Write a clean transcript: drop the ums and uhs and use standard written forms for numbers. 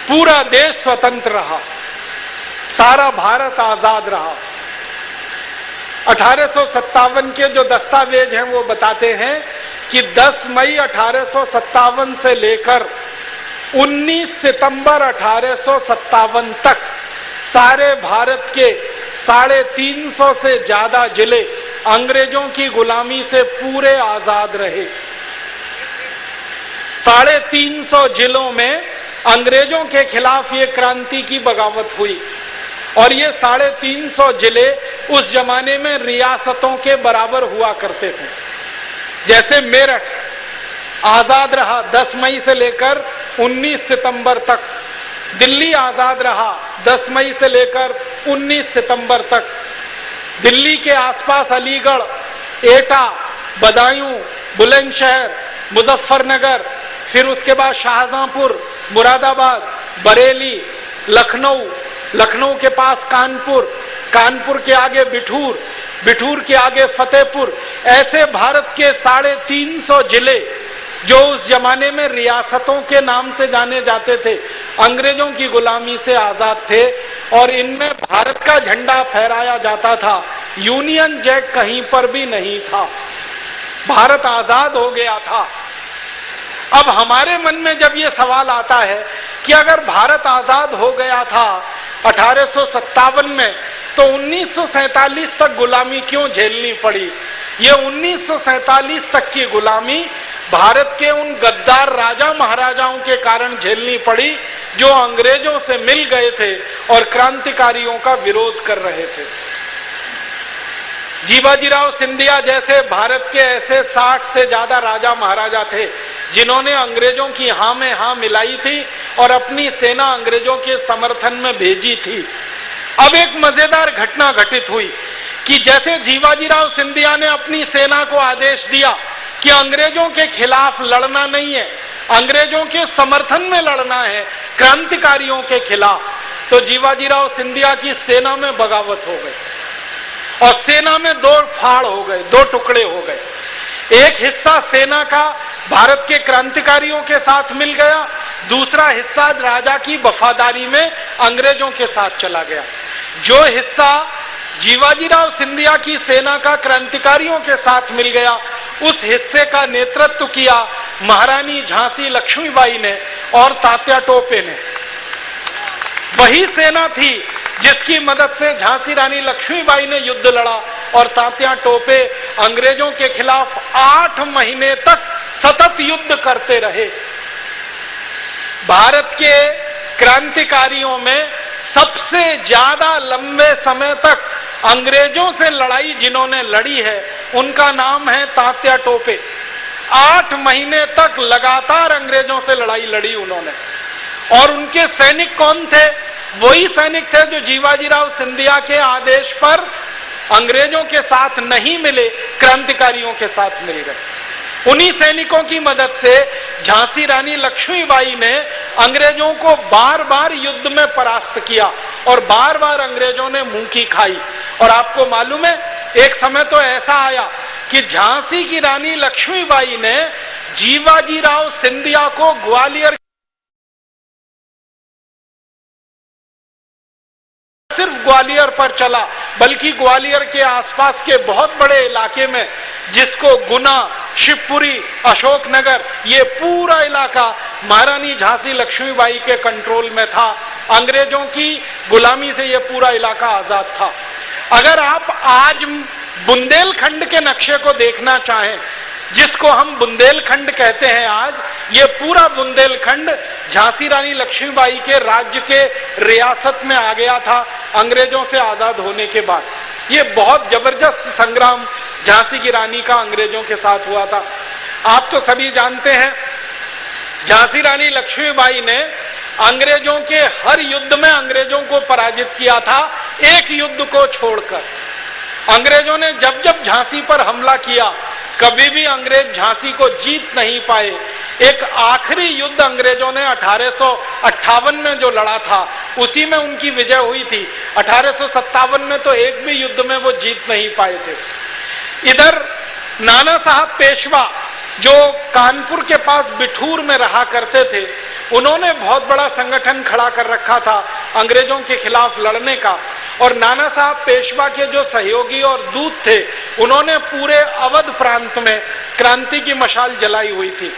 पूरा देश स्वतंत्र रहा, सारा भारत आजाद रहा। 1857 के जो दस्तावेज हैं वो बताते हैं कि 10 मई 1857 से लेकर 19 सितंबर 1857 तक सारे भारत के 350 से ज्यादा जिले अंग्रेजों की गुलामी से पूरे आजाद रहे। 350 जिलों में अंग्रेजों के खिलाफ ये क्रांति की बगावत हुई और ये 350 जिले उस जमाने में रियासतों के बराबर हुआ करते थे। जैसे मेरठ आजाद रहा 10 मई से लेकर 19 सितंबर तक, दिल्ली आजाद रहा 10 मई से लेकर 19 सितंबर तक, दिल्ली के आसपास अलीगढ़, एटा, बदायूं, बुलंदशहर, मुजफ्फरनगर, फिर उसके बाद शाहजहांपुर, मुरादाबाद, बरेली, लखनऊ, लखनऊ के पास कानपुर, कानपुर के आगे बिठूर, बिठूर के आगे फतेहपुर, ऐसे भारत के 350 जिले जो उस जमाने में रियासतों के नाम से जाने जाते थे, अंग्रेजों की गुलामी से आजाद थे और इनमें भारत का झंडा फहराया जाता था। यूनियन जैक कहीं पर भी नहीं था, भारत आजाद हो गया था। अब हमारे मन में जब ये सवाल आता है कि अगर भारत आजाद हो गया था 1857 में, तो 1947 तक गुलामी क्यों झेलनी पड़ी? ये 1947 तक की गुलामी भारत के उन गद्दार राजा महाराजाओं के कारण झेलनी पड़ी जो अंग्रेजों से मिल गए थे और क्रांतिकारियों का विरोध कर रहे थे। जीवाजीराव सिंधिया जैसे भारत के ऐसे 60 से ज्यादा राजा महाराजा थे जिन्होंने अंग्रेजों की हाँ में हाँ मिलाई थी और अपनी सेना अंग्रेजों के समर्थन में भेजी थी। अब एक मजेदार घटना घटित हुई कि जैसे जीवाजीराव सिंधिया ने अपनी सेना को आदेश दिया कि अंग्रेजों के खिलाफ लड़ना नहीं है, अंग्रेजों के समर्थन में लड़ना है, क्रांतिकारियों के खिलाफ, तो जीवाजीराव सिंधिया की सेना में बगावत हो गई और सेना में 2 फाड़ हो गए, 2 टुकड़े हो गए। एक हिस्सा सेना का भारत के क्रांतिकारियों के साथ मिल गया, दूसरा हिस्सा राजा की वफादारी में अंग्रेजों के साथ चला गया। जो हिस्सा जीवाजीराव सिंधिया की सेना का क्रांतिकारियों के साथ मिल गया, उस हिस्से का नेतृत्व किया महारानी झांसी लक्ष्मीबाई ने और तात्या टोपे ने। वही सेना थी जिसकी मदद से झांसी रानी लक्ष्मीबाई ने युद्ध लड़ा और तात्या टोपे अंग्रेजों के खिलाफ 8 महीने तक सतत युद्ध करते रहे। भारत के क्रांतिकारियों में सबसे ज्यादा लंबे समय तक अंग्रेजों से लड़ाई जिन्होंने लड़ी है उनका नाम है तात्या टोपे। 8 महीने तक लगातार अंग्रेजों से लड़ाई लड़ी उन्होंने। और उनके सैनिक कौन थे? वही सैनिक थे जो जीवाजीराव सिंधिया के आदेश पर अंग्रेजों के साथ नहीं मिले, क्रांतिकारियों के साथ मिल गए। उन्हीं सैनिकों की मदद से झांसी रानी लक्ष्मीबाई ने अंग्रेजों को बार बार युद्ध में परास्त किया और बार बार अंग्रेजों ने मुंह की खाई। और आपको मालूम है, एक समय तो ऐसा आया कि झांसी की रानी लक्ष्मीबाई ने जीवाजीराव सिंधिया को ग्वालियर, सिर्फ ग्वालियर पर चला बल्कि ग्वालियर के आसपास के बहुत बड़े इलाके में, जिसको गुना, शिवपुरी, अशोकनगर, ये पूरा इलाका महारानी झांसी लक्ष्मीबाई के कंट्रोल में था। अंग्रेजों की गुलामी से ये पूरा इलाका आजाद था। अगर आप आज बुंदेलखंड के नक्शे को देखना चाहें, जिसको हम बुंदेलखंड कहते हैं आज, ये पूरा बुंदेलखंड झांसी रानी लक्ष्मीबाई के राज्य के रियासत में आ गया था अंग्रेजों से आजाद होने के बाद। ये बहुत जबरदस्त संग्राम झांसी की रानी का अंग्रेजों के साथ हुआ था। आप तो सभी जानते हैं, झांसी रानी लक्ष्मीबाई ने अंग्रेजों के हर युद्ध में अंग्रेजों को पराजित किया था, एक युद्ध को छोड़कर। अंग्रेजों ने जब जब झांसी पर हमला किया, कभी भी अंग्रेज झांसी को जीत नहीं पाए। एक आखिरी युद्ध अंग्रेजों ने 1858 में जो लड़ा था, उसी में उनकी विजय हुई थी। 1857 में तो एक भी युद्ध में वो जीत नहीं पाए थे। इधर नाना साहब पेशवा जो कानपुर के पास बिठूर में रहा करते थे, उन्होंने बहुत बड़ा संगठन खड़ा कर रखा था अंग्रेजों के खिलाफ लड़ने का। और नाना साहब पेशवा के जो सहयोगी और दूत थे, उन्होंने पूरे अवध प्रांत में क्रांति की मशाल जलाई हुई थी।